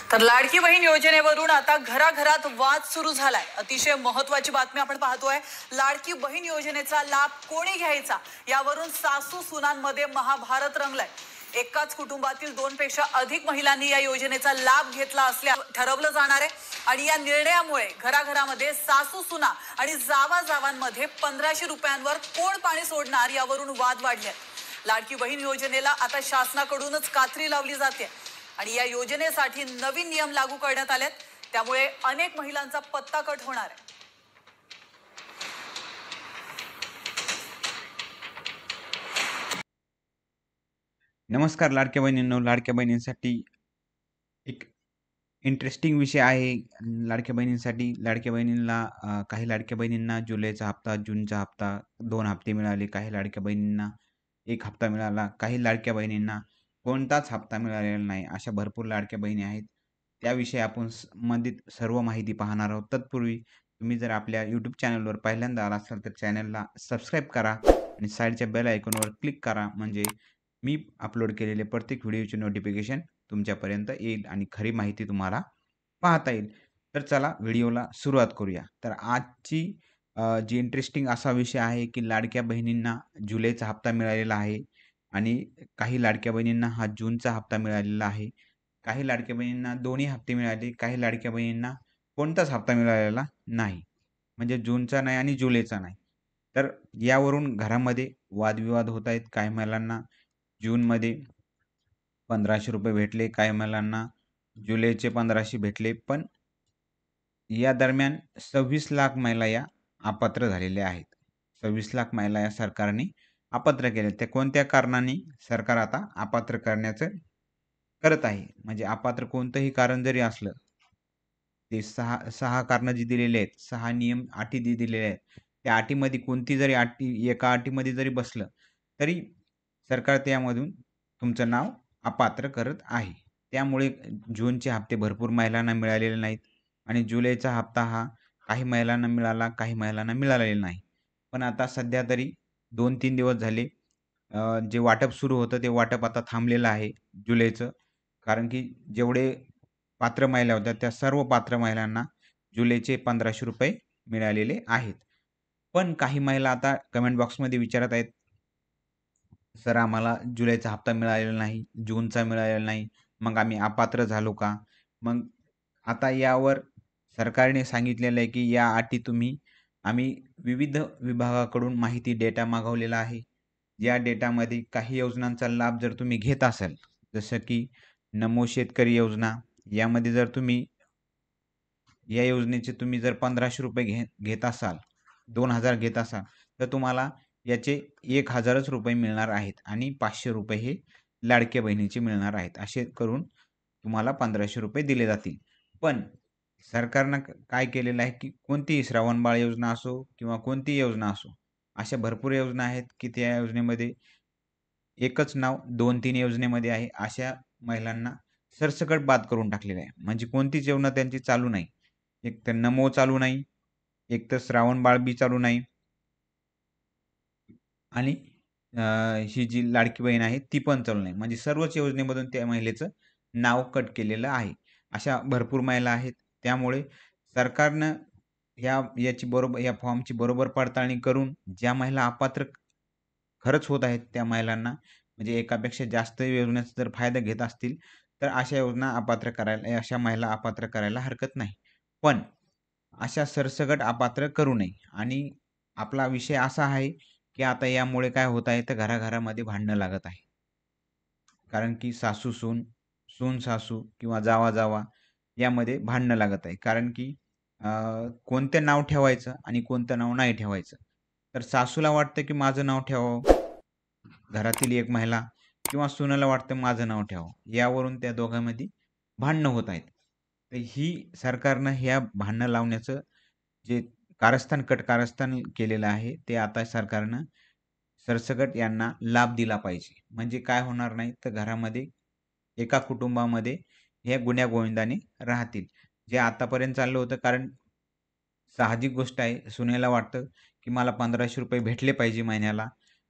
तर लाडकी बहीण योजनेवरून आता घराघरात वाद सुरू झालाय। अतिशय महत्त्वाची बातमी आपण पाहतोय। लाडकी बहीण योजनेचा लाभ कोणी घ्यायचा यावरून सासू सुनांमध्ये महाभारत रंगलाय। एकाच कुटुंबातील 2 पेक्षा अधिक महिलांनी या योजनेचा लाभ घेतला असल्याचं ठरवलं जाणार आहे आणि या निर्णयामुळे घराघरामध्ये सासू सुना आणि जावा-जावांमध्ये 1500 रुपयांवर कोण पाणी सोडणार यावरून वाद वाढले। लाडकी बहीण योजनेला आता शासनाकडूनच कात्री लावली जाते आणि या योजनेसाठी नवीन नियम लागू करण्यात आलेत, त्यामुळे अनेक महिलांचा पत्ता कट होणार आहे। नमस्कार लाडक्या बहिणींनो, लाडक्या बहिणींसाठी एक इंटरेस्टिंग विषय आहे। लाडक्या बहिणींना काही लाडक्या बहिणींना जुलैचा हप्ता, जूनचा हप्ता 2 हप्ते मिळाले, काही लाडक्या बहिणींना 1 हप्ता मिळाला, काही लाडक्या बहिणींना कोणताच हप्ता मिळालेला नाही। अशा भरपूर लाडक्या बहिणी आहेत। त्याविषयी आपण संबंधित सर्व माहिती पाहणार आहोत। तत्पूर्वी तुम्ही जर आपल्या यूट्यूब चॅनलवर पहिल्यांदा आला असाल तर चॅनलला सबस्क्राईब करा आणि साईडच्या बेल आयकॉनवर क्लिक करा, म्हणजे मी अपलोड केलेले प्रत्येक व्हिडिओचे नोटिफिकेशन तुमच्यापर्यंत येईल आणि खरी माहिती तुम्हाला पाहता येईल। तर चला व्हिडिओला सुरुवात करूया। तर आजची जी इंटरेस्टिंग असा विषय आहे की लाडक्या बहिणींना जुलैचा हप्ता मिळालेला आहे आणि काही लाडक्या बहिणींना हा जूनचा हप्ता मिळालेला आहे। काही लाडक्या बहिणींना दोन्ही हप्ते मिळाले, काही लाडक्या बहिणींना कोणताच हप्ता मिळालेला नाही, म्हणजे जूनचा नाही आणि जुलैचा नाही। तर यावरून घरामध्ये वादविवाद होत आहेत। काही महिलांना जूनमध्ये 1500 रुपये भेटले, काही महिलांना जुलैचे 1500 भेटले, पण या दरम्यान 26 लाख महिला या अपात्र झालेल्या आहेत। 26 लाख महिला या सरकारने अपात्र केल्या। त्या कोणत्या कारणाने सरकार आता अपात्र करत आहे, म्हणजे अपात्र कोणतंही कारण जरी असलं, ते सहा कारणं जी दिलेली आहेत, 6 नियम अटी दिलेल्या आहेत, त्या अटीमध्ये कोणती जरी एका अटीमध्ये जरी बसलं तरी सरकार त्यामधून तुमचं नाव अपात्र करत आहे। त्यामुळे जूनचे हप्ते भरपूर महिलांना मिळालेले नाहीत आणि जुलैचा हप्ता हा काही महिलांना मिळाला, काही महिलांना मिळालेला नाही। पण आता सध्या तरी 2-3 दिवस झाले जे वाटप सुरू होतं ते वाटप आता थांबलेलं आहे जुलैचं, कारण की जेवढे पात्र महिला होत्या त्या सर्व पात्र महिलांना जुलैचे 1500 रुपये मिळालेले आहेत। पण काही महिला आता कमेंट बॉक्समध्ये विचारत आहेत, सर आम्हाला जुलैचा हप्ता मिळालेला नाही, जूनचा मिळालेला नाही, मग आम्ही अपात्र झालो का? मग आता यावर सरकारने सांगितलेलं आहे की या अटी आम्ही विविध विभागाकडून माहिती डेटा मागवलेला आहे। या डेटामध्ये काही योजनांचा लाभ जर तुम्ही घेत असाल, जसं की नमो शेतकरी योजना, यामध्ये जर या योजनेचे तुम्ही जर 1500 रुपये घेत असाल, 2000 घेत असाल, तर तुम्हाला याचे 1000च रुपये मिळणार आहेत आणि 500 रुपये हे लाडक्या बहिणीचे मिळणार आहेत। असे करून तुम्हाला 1500 रुपये दिले जातील। पण सरकारनं काय केलेलं आहे की कोणतीही श्रावणबाळ योजना असो किंवा कोणतीही योजना असो, अशा भरपूर योजना आहेत की त्या योजनेमध्ये एकच नाव 2-3 योजनेमध्ये आहे। अशा महिलांना सरसकट बाद करून टाकलेलं आहे, म्हणजे कोणतीच योजना त्यांची चालू नाही। एक तर नमो चालू नाही, एक तर श्रावणबाळ बी चालू नाही आणि ही जी लाडकी बहीण आहे ती पण चालू नाही, म्हणजे सर्वच योजनेमधून त्या महिलेचं नाव कट केलेलं आहे। अशा भरपूर महिला आहेत। त्यामुळे सरकारनं या फॉर्मची बरोबर पडताळणी करून ज्या महिला अपात्र खरंच होत आहेत त्या महिलांना, म्हणजे एकापेक्षा जास्त योजनेचा जर फायदा घेत असतील तर अशा महिला अपात्र करायला हरकत नाही। पण अशा सरसकट अपात्र करू नये। आणि आपला विषय असा आहे की आता यामुळे काय होत आहे, तर घराघरामध्ये भांडणं लागत आहे, कारण की सासू-सून, सून-सासू किंवा जावा-जावा यामध्ये भांडणं लागत आहे, कारण की कोणतं नाव ठेवायचं आणि कोणतं नाव नाही ठेवायचं। तर सासूला वाटतं की माझं नाव ठेवावं घरातील एक महिला, किंवा सुनेला वाटतं माझं नाव ठेवावं, यावरून त्या दोघांमध्ये भांडणं होत आहेत। तर सरकारनं ह्या भांडणं लावण्याचं जे कारस्थान केलेलं आहे, ते आता सरकारनं सरसकट यांना लाभ दिला पाहिजे। म्हणजे काय होणार नाही, तर घरामध्ये एका कुटुंबामध्ये हे गुण्यागोविंदाने राहतील, जे आतापर्यंत चाललं होतं। कारण साहजिक गोष्ट आहे, सुनेला वाटतं की मला 1500 रुपये भेटले पाहिजे महिन्याला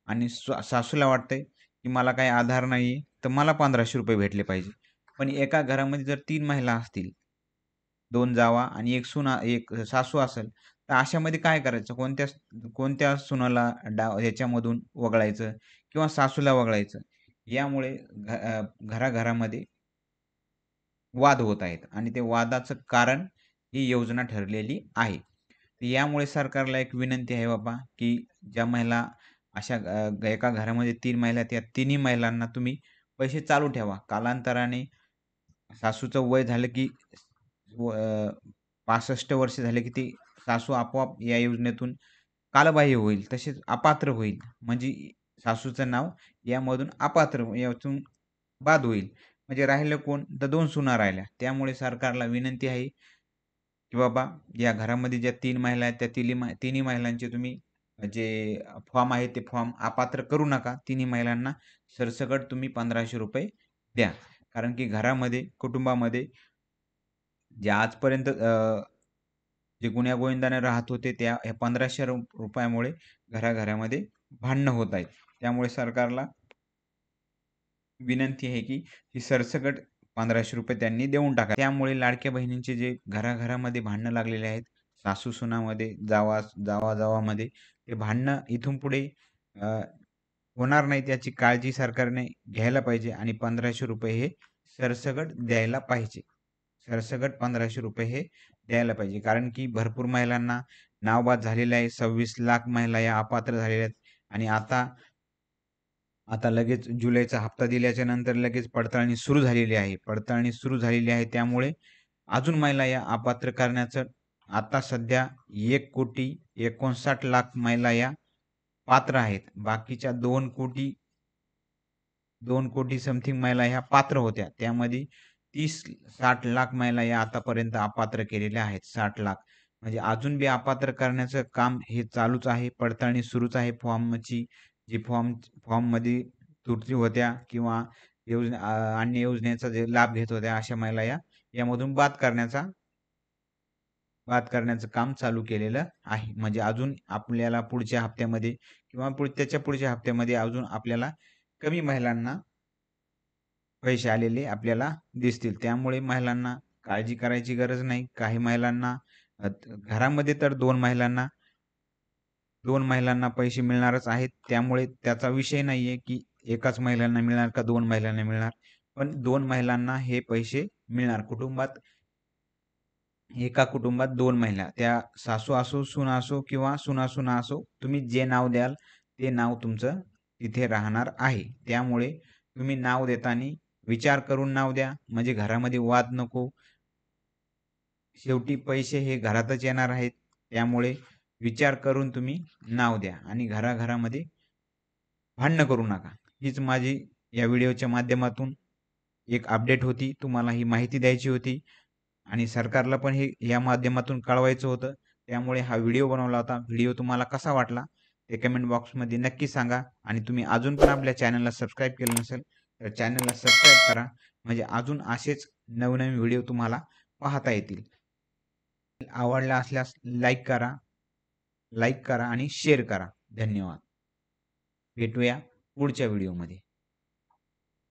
आणि सासूला वाटतंय की मला काही आधार नाही, तर मला 1500 रुपये भेटले पाहिजे। पण एका घरामध्ये जर 3 महिला असतील, 2 जावा आणि 1 सासू असेल, तर अशामध्ये काय करायचं? कोणत्या सुनाला ह्याच्यामधून वगळायचं किंवा सासूला वगळायचं? यामुळे घराघरामध्ये वाद होत आहेत आणि ते वादाचं कारण ही योजना ठरलेली आहे. तर यामुळे सरकारला एक विनंती आहे बाबा, की ज्या महिला अशा एका घरामध्ये 3 महिला आहेत, त्या तिन्ही महिलांना तुम्ही पैसे चालू ठेवा. कालांतराने सासूचं वय झालं की 65 वर्ष झाले की ती सासू आपोआप या योजनेतून कालबाह्य होईल. तसेच अपात्र होईल. म्हणजे सासूचं नाव यामधून यातून बाद होईल. म्हणजे राहिलं कोण? तर 2 सुना राहिल्या. त्यामुळे सरकारला विनंती आहे, की बाबा या घरामध्ये ज्या 3 महिला आहेत, त्या तिन्ही महिलांचे तुम्ही जे फॉर्म आहे, ते फॉर्म अपात्र करू नका. तिन्ही महिलांना सरसकट तुम्ही ₹1500 द्या. कारण की घरामध्ये, कुटुंबामध्ये जे आजपर्यंत जे गुण्यागोविंदाने राहत होते, त्या ह्या ₹1500 घराघरामध्ये भांडणं होत आहेत. त्यामुळे सरकारला विनंती आहे, की ही सरसकट ₹1500 त्यांनी देऊन टाका. त्यामुळे लाडक्या बहिणींचे जे घराघरामध्ये भांडणं लागलेले आहेत, सासू-सुनामध्ये, जावा-जावामध्ये, ते भांडणं इथून पुढे अ, होणार नाहीत याची काळजी सरकारने घ्यायला पाहिजे आणि ₹1500 हे सरसकट द्यायला पाहिजे. सरसकट ₹1500 हे द्यायला पाहिजे. कारण की भरपूर महिलांना नावबाद झालेलं आहे. 26 लाख महिला या अपात्र झालेल्या आहेत आणि आता लगेच जुलैचा हप्ता दिल्याच्या नंतर लगेच पडताळणी सुरू झालेली आहे. त्यामुळे अजून महिला या अपात्र करण्याचं आता सध्या 1,59,00,000 महिला या पात्र आहेत. बाकीच्या 2,00,00,000 समथिंग महिला ह्या पात्र होत्या. त्यामध्ये 60 लाख महिला या आतापर्यंत अपात्र केलेल्या आहेत. 60 लाख. म्हणजे अजून बी अपात्र करण्याचं काम हे चालूच आहे. पडताळणी सुरूच आहे फॉर्मची. जी फॉर्ममध्ये त्रुटी होत्या किंवा अन्य योजनेचा जे लाभ घेत होत्या, अशा महिला यामधून बाद करण्याचं काम चालू केलेलं आहे. म्हणजे अजून आपल्याला पुढच्या हप्त्यामध्ये किंवा त्याच्या पुढच्या हप्त्यामध्ये अजून आपल्याला कमी महिलांना पैसे आलेले आपल्याला दिसतील. त्यामुळे महिलांना काळजी करायची गरज नाही. काही महिलांना घरामध्ये तर 2 महिलांना पैसे मिळणारच आहेत. त्यामुळे त्याचा विषय नाहीये, की एकाच महिलांना मिळणार का 2 महिलांना मिळणार. पण 2 महिलांना हे पैसे मिळणार. एका कुटुंबात 2 महिला, त्या सासू असो, सून असो किंवा सुना-सुना असो, तुम्ही जे नाव द्याल ते नाव तुमचं तिथे राहणार आहे. त्यामुळे तुम्ही नाव देताना विचार करून नाव द्या, म्हणजे घरामध्ये वाद नको. शेवटी पैसे हे घरातच येणार आहेत. त्यामुळे विचार करून तुम्ही नाव द्या आणि घराघरामध्ये भांडणं करू नका. हीच माझी या व्हिडिओच्या माध्यमातून एक अपडेट होती. तुम्हाला ही माहिती द्यायची होती आणि सरकारला पण हे या माध्यमातून कळवायचं होतं. त्यामुळे हा व्हिडिओ बनवला होता. व्हिडिओ तुम्हाला कसा वाटला ते कमेंट बॉक्समध्ये नक्की सांगा आणि तुम्ही अजून पण आपल्या चॅनलला सबस्क्राईब केलं नसेल तर चॅनलला सबस्क्राईब करा. म्हणजे अजून असेच नवनवीन व्हिडिओ तुम्हाला पाहता येतील. आवडला असल्यास लाईक करा आणि शेअर करा. धन्यवाद. भेटूया पुढच्या व्हिडिओमध्ये.